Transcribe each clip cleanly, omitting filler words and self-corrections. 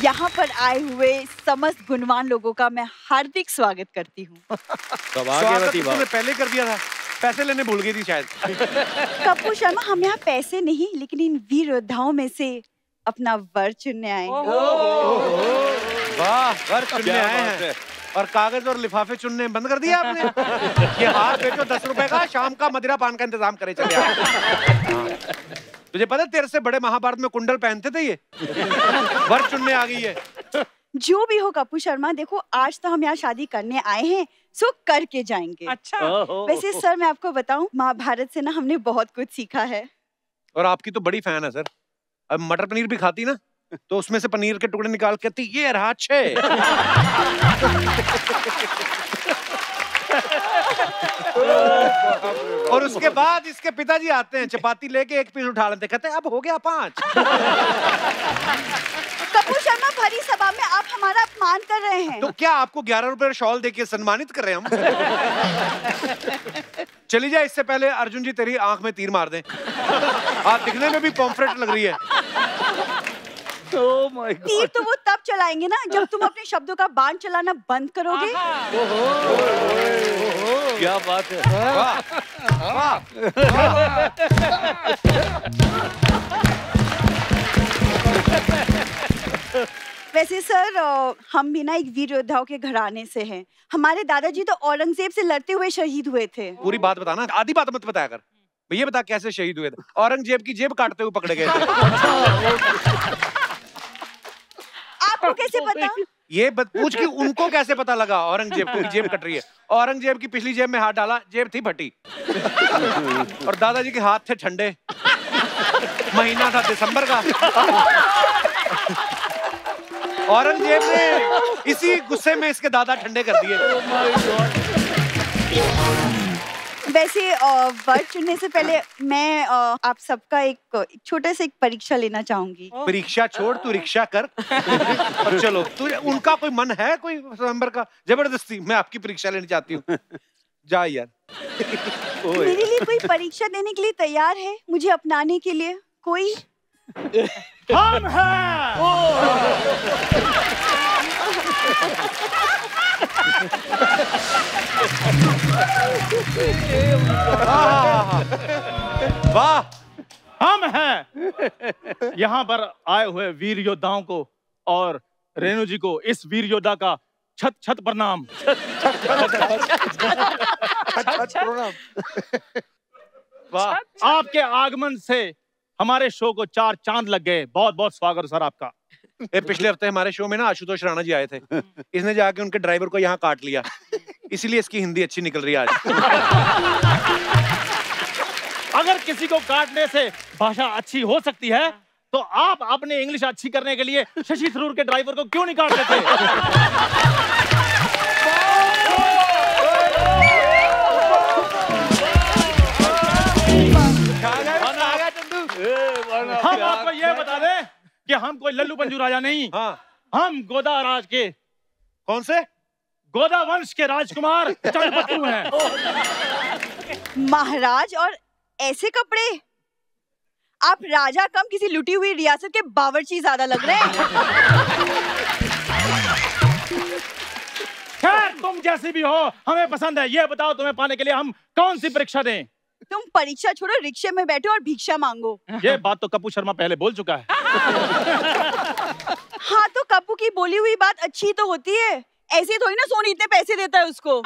यहाँ पर आए हुए समस्त गुणवान लोगों का मैं हार्दिक स्वागत करती हूँ। स्वागत तुमने पहले कर दिया था, पैसे लेने भूल गई थी शायद। कपूर शर्मा, हम यहाँ पैसे नहीं लेकिन इन वीर योद्धाओं में से अपना वर चुनने आए हैं। वाह, वर चुनने आए हैं और कागज और लिफाफे चुनने बंद कर दिया आपने। ये हार बेचो 10 रुपए का, शाम का मदिरा पान का इंतजाम करे चले आप। तुझे पता तेरे से बड़े महाभारत में कुंडल पहनते थे ये। वर चुनने आ गई है। जो भी हो कपूर शर्मा, देखो आज तो हम यहाँ शादी करने आए हैं, सो करके जाएंगे। अच्छा। वैसे सर मैं आपको बताऊं, महाभारत से ना हमने बहुत कुछ सीखा है। और आपकी तो बड़ी फैन है सर। अब मटर पनीर भी खाती ना, तो उसमें से पनीर के टुकड़े निकाल के कहती ये रहा 6। और उसके बाद इसके पिताजी आते हैं, चपाती लेके एक पीस उठा लेते, कहते हैं अब हो गया 5। कपूर शर्मा, भरी सभा में आप हमारा अपमान कर रहे हैं। तो क्या आपको 11 रुपए शॉल देके सम्मानित कर रहे हैं हम? चली जाए, इससे पहले अर्जुन जी तेरी आंख में तीर मार दें। आप दिखने में भी पॉम्फ्रेट लग रही है। Oh my God. तीर तो वो तब चलाएंगे ना जब तुम अपने शब्दों का बाण चलाना बंद करोगे। क्या बात है। वाह, वाह। वैसे सर हम भी ना एक वीर योद्धाओं के घराने से हैं। हमारे दादाजी तो औरंगजेब से लड़ते हुए शहीद हुए थे। पूरी बात बताना, आधी बात मत बताया कर। भैया बता कैसे शहीद हुए थे? औरंगजेब की जेब काटते हुए पकड़े गए थे। आपको कैसे पता? ये पूछ कि उनको कैसे पता लगा औरंगजेब की जेब कट रही है? औरंगजेब की पिछली जेब में हाथ डाला, जेब थी फटी। और दादाजी के हाथ थे ठंडे। महीना था दिसंबर का। औरंगजेब ने इसी गुस्से में इसके दादा ठंडे कर दिए। वैसे वर्ड चुनने से पहले मैं आप सबका एक छोटा सा एक परीक्षा लेना चाहूंगी। परीक्षा छोड़, तू रिक्शा कर और चलो। तू उनका कोई मन है कोई नंबर का? जबरदस्ती मैं आपकी परीक्षा लेनी चाहती हूँ। जा यार। मेरे लिए कोई परीक्षा देने के लिए तैयार है? मुझे अपनाने के लिए कोई? हम हैं। वाह, हम हैं। यहाँ पर आए हुए वीर योद्धाओं को और रेणु जी को इस वीर योद्धा का छत छत प्रणाम। वाह, आपके आगमन से हमारे शो को 4 चांद लग गए। बहुत बहुत स्वागत सर आपका। पिछले हफ्ते हमारे शो में ना आशुतोष राणा जी आए थे। इसने जाके उनके ड्राइवर को यहाँ काट लिया, इसीलिए इसकी हिंदी अच्छी निकल रही है आज। अगर किसी को काटने से भाषा अच्छी हो सकती है तो आप अपने इंग्लिश अच्छी करने के लिए शशि थरूर के ड्राइवर को क्यों नहीं काट देते? हम आपको ये बता दें कि हम कोई लल्लू पंजू राजा नहीं। हाँ। हम गोदा राज के। कौन से? गोदा वंश के राजकुमार चंद्रपत्रू हैं। महाराज, और ऐसे कपड़े? आप राजा कम किसी लुटी हुई रियासत के बावर्ची ज्यादा लग रहे हैं। खैर, तुम जैसी भी हो हमें पसंद है। ये बताओ तुम्हें पाने के लिए हम कौन सी परीक्षा दें? तुम परीक्षा छोड़ो, रिक्शे में बैठो और भिक्षा मांगो। ये बात तो कपूर शर्मा पहले बोल चुका है। हाँ, तो कपूर की बोली हुई बात अच्छी तो होती है। ऐसे थोड़ी ना सोनी इतने पैसे देता है उसको।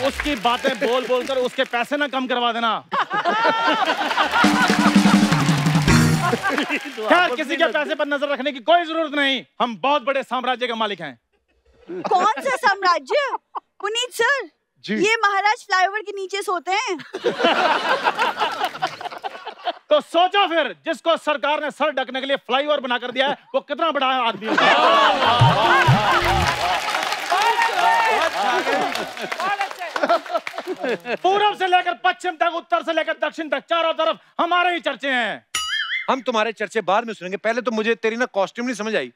उसकी बातें बोल बोल कर उसके पैसे ना कम करवा देना। खैर, किसी के पैसे पर नजर रखने की कोई जरूरत नहीं। हम बहुत बड़े साम्राज्य के मालिक हैं। कौन सा साम्राज्य? पुनीत सर, ये महाराज फ्लाईओवर के नीचे सोते हैं। तो सोचो फिर, जिसको सरकार ने सर ढकने के लिए फ्लाईओवर बना कर दिया है वो कितना बड़ा आदमी होगा। पूरब से लेकर पश्चिम तक, उत्तर से लेकर दक्षिण तक, चारों तरफ हमारे ही चर्चे हैं। हम तुम्हारे चर्चे बाद में सुनेंगे। पहले तो मुझे तेरी ना कॉस्ट्यूम नहीं समझ आई।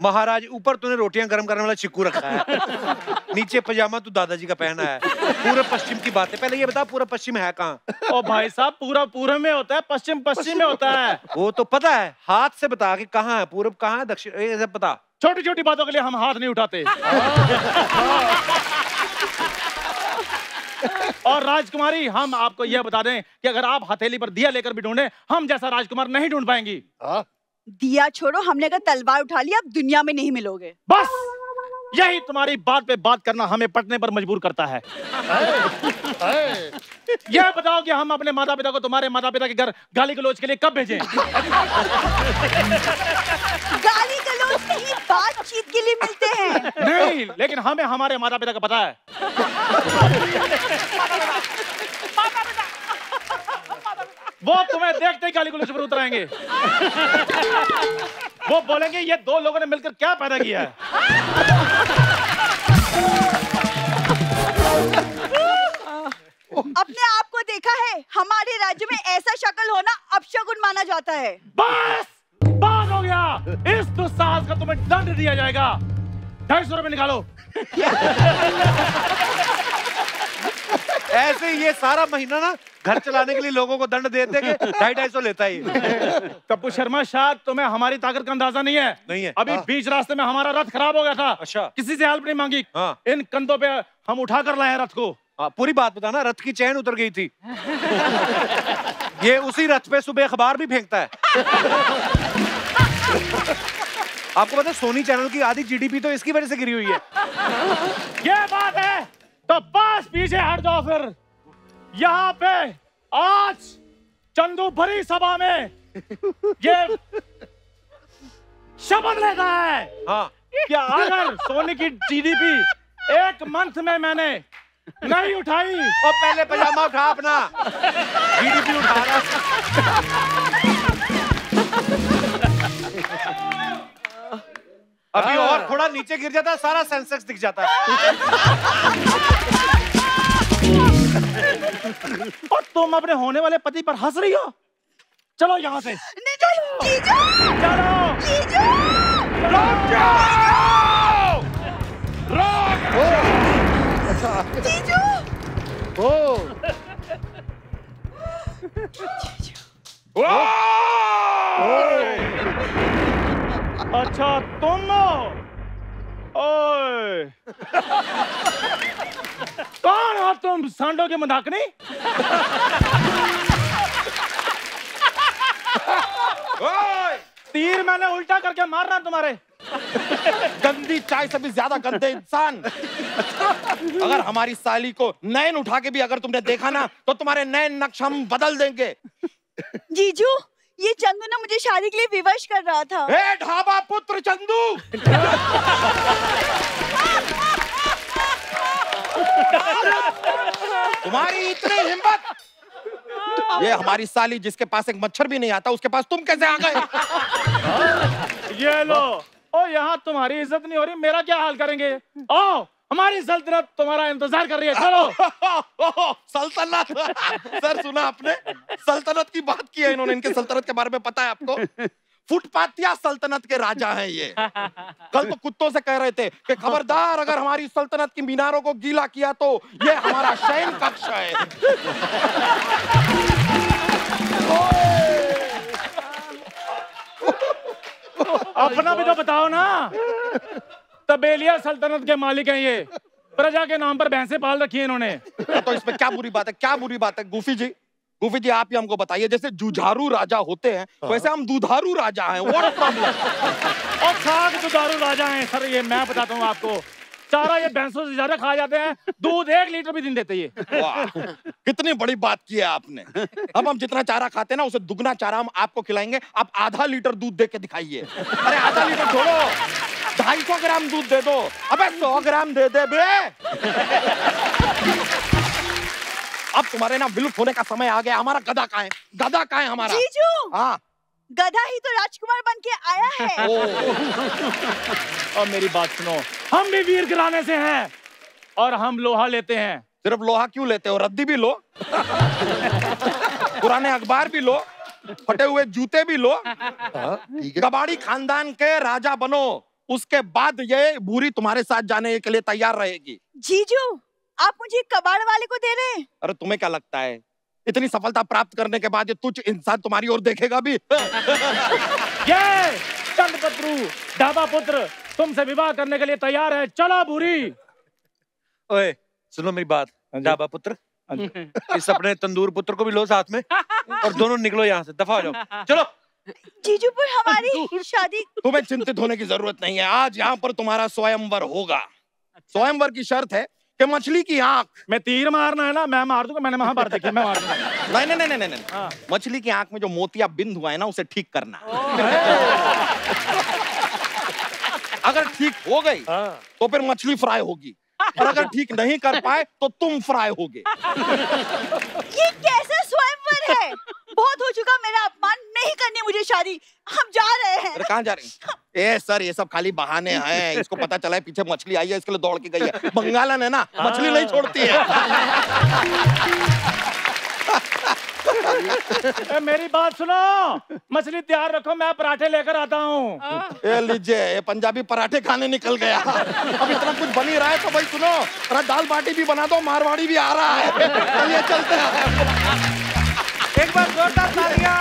महाराज, ऊपर तूने रोटियां गर्म करने वाला चिक्कू रखा है, नीचे पजामा तू दादाजी का पहना है, पूरे पश्चिम की बात है। पहले ये बता, पूरा पश्चिम है कहाँ? ओ भाई साहब, पूरा पूरब में होता है, पश्चिम पश्चिम में होता है। वो तो पता है, हाथ से बता कि कहाँ है, पूरब कहाँ है, दक्षिण, ये सब बता। छोटी छोटी बातों के लिए हम हाथ नहीं उठाते। और राजकुमारी, हम आपको यह बता दें कि अगर आप हथेली पर दिया लेकर भी ढूंढे, हम जैसा राजकुमार नहीं ढूंढ पाएंगी। दिया छोड़ो, हमने अगर तलवार उठा ली, अब दुनिया में नहीं मिलोगे। बस यही तुम्हारी बात पे बात करना हमें पटने पर मजबूर करता है। यह बताओ कि हम अपने माता पिता को तुम्हारे माता पिता के घर गाली गलौज के लिए कब भेजें? गाली गलौज नहीं, बातचीत के लिए मिलते हैं। नहीं, लेकिन हमें हमारे माता पिता का पता है। वो तुम्हें देखते ही गाली गलौज पर उतर आएंगे। वो बोलेंगे ये दो लोगों ने मिलकर क्या पैदा किया है। अपने आप को देखा है, हमारे राज्य में ऐसा शक्ल होना अपशगुन माना जाता है। बस बात हो गया। इस दुस्साहस का तुम्हें दंड दिया जाएगा। 250 रुपए निकालो। ऐसे ये सारा महीना ना घर चलाने के लिए लोगों को दंड देते कि 250-250 लेता ही। कपूर शर्मा, शायद तुम्हें हमारी ताकत का अंदाजा नहीं है। नहीं है। अभी बीच रास्ते में हमारा रथ खराब हो गया था। अच्छा। किसी से हेल्प नहीं मांगी। हाँ। इन कंधों पे हम उठा कर लाए हैं रथ को। पूरी बात बताना। रथ की चैन उतर गई थी। ये उसी रथ पे सुबह अखबार भी फेंकता है। आपको पता है, सोनी चैनल की आधी जीडीपी तो इसकी वजह से गिरी हुई है। ये बात है तो बस पीछे हट जाओ फिर। यहाँ पे आज चंदू भरी सभा में ये शपथ लेता है। हाँ। क्या अगर सोनी की जीडीपी 1 मंथ में मैंने नहीं उठाई। और पहले पजामा उठा अपना, जीडीपी उठा रहा। अभी और थोड़ा नीचे गिर जाता, सारा सेंसेक्स दिख जाता। और तुम अपने होने वाले पति पर हंस रही हो। चलो यहाँ से। नहीं, जीजू! चलो। जीजू! रुक जाओ! रुक! जीजू! अच्छा तुम हो? ओए कौन हो तुम, सांडों की मदाकनी? तीर मैंने उल्टा करके मारना तुम्हारे। गंदी चाय से भी ज्यादा गंदे इंसान। अगर हमारी साली को नैन उठा के भी अगर तुमने देखा ना, तो तुम्हारे नैन नक्श हम बदल देंगे। जीजू, ये चंदू ना मुझे शादी के लिए विवश कर रहा था। ए ढाबा पुत्र चंदू! तुम्हारी इतनी हिम्मत! ये हमारी साली जिसके पास एक मच्छर भी नहीं आता, उसके पास तुम कैसे आ गए? ये लो। ओ यहाँ तुम्हारी इज्जत नहीं हो रही, मेरा क्या हाल करेंगे? ओ हमारी सल्तनत तुम्हारा इंतजार कर रही है। चलो। सल्तनत! सर सुना आपने? सल्तनत की बात की है इन्होंने। इनके सल्तनत के बारे में पता है आपको? फुटपातिया सल्तनत के राजा हैं ये। कल तो कुत्तों से कह रहे थे कि खबरदार अगर हमारी सल्तनत की मीनारों को गीला किया तो ये हमारा शयन कक्ष है। अपना भी तो बताओ ना। तबेलिया सल्तनत के मालिक हैं ये। प्रजा के नाम पर भैंसे पाल रखी है इन्होंने। तो इसमें क्या बुरी बात है? क्या बुरी बात है? गुफी जी आप ही हमको बताइए। जैसे जुझारू राजा होते हैं, वैसे हम दुधारू राजा हैं। What problem? और खाक दुधारू राजा हैं सर ये। मैं बताता हूँ आपको, चारा ये भैंसों से ज्यादा खा जाते हैं। दूध 1 लीटर भी दिन देते ये। वाह, कितनी बड़ी बात की है आपने। अब हम जितना चारा खाते हैं ना, उसे दुगना चारा हम आपको खिलाएंगे। आप आधा लीटर दूध दे के दिखाइए। अरे आधा लीटर छोड़ो, 250 ग्राम दूध दे दो। अबे 100 ग्राम दे दे बे। अब तुम्हारे ना विलुप्त होने का समय आ गया। हमारा गधा कहाँ है? गधा कहाँ है हमारा? जीजू! हाँ, गधा ही तो राजकुमार बन के आया है। और मेरी बात सुनो, हम भी वीर घराने से हैं और हम लोहा लेते हैं। सिर्फ लोहा क्यों लेते हो? रद्दी भी लो, पुराने अखबार भी लो, फटे हुए जूते भी लो, ठीक है। कबाड़ी खानदान के राजा बनो, उसके बाद ये भूरी तुम्हारे साथ जाने के लिए तैयार रहेगी। जीजू, आप मुझे कबाड़ वाले को दे रहे हैं? अरे तुम्हें क्या लगता है इतनी सफलता प्राप्त करने के बाद ये तुच्छ इंसान तुम्हारी ओर देखेगा भी? ये चंद्रपत्रु ढाबा पुत्र तुमसे विवाह करने के लिए तैयार है, चलो भूरी। ओए सुनो मेरी बात, ढाबा पुत्र, इस अपने तंदूर पुत्र को भी लो साथ में और दोनों निकलो यहाँ से, दफा हो जाओ, चलो। जीजू, पर हमारी शादी। तुम्हें चिंतित होने की जरूरत नहीं है, आज यहाँ पर तुम्हारा स्वयंवर होगा। स्वयंवर की शर्त है कि मछली की आंख मैं तीर मारना है ना, मैं मार दूंगा, मैंने महाभारत देखी, मैं मार दूंगा। नहीं नहीं नहीं नहीं नहीं, मछली की आंख में जो मोतिया बिंद हुआ है ना, उसे ठीक करना। अगर ठीक हो गई तो फिर मछली फ्राई होगी, और अगर ठीक नहीं कर पाए तो तुम फ्राई होगे। ये कैसा स्वयंवर है? बहुत हो चुका मेरा अपमान, नहीं करनी मुझे शादी, हम जा रहे हैं। अरे कहाँ जा रहे हैं? ए सर, ये सब खाली बहाने हैं। इसको पता चला है पीछे मछली आई है, इसके लिए दौड़ के गई है। बंगालन है ना, मछली नहीं छोड़ती है। ए, मेरी बात सुनो, मछली तैयार रखो, मैं पराठे लेकर आता हूँ। ये लीजिए, ये पंजाबी पराठे खाने निकल गया। अब इतना कुछ बन ही रहा है तो भाई सुनो, अरे दाल बाटी भी बना दो, मारवाड़ी भी आ रहा है। चलिए चलते हैं। एक बार जोरदार तालियां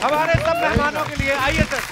हमारे सब मेहमानों के लिए। आइए सर।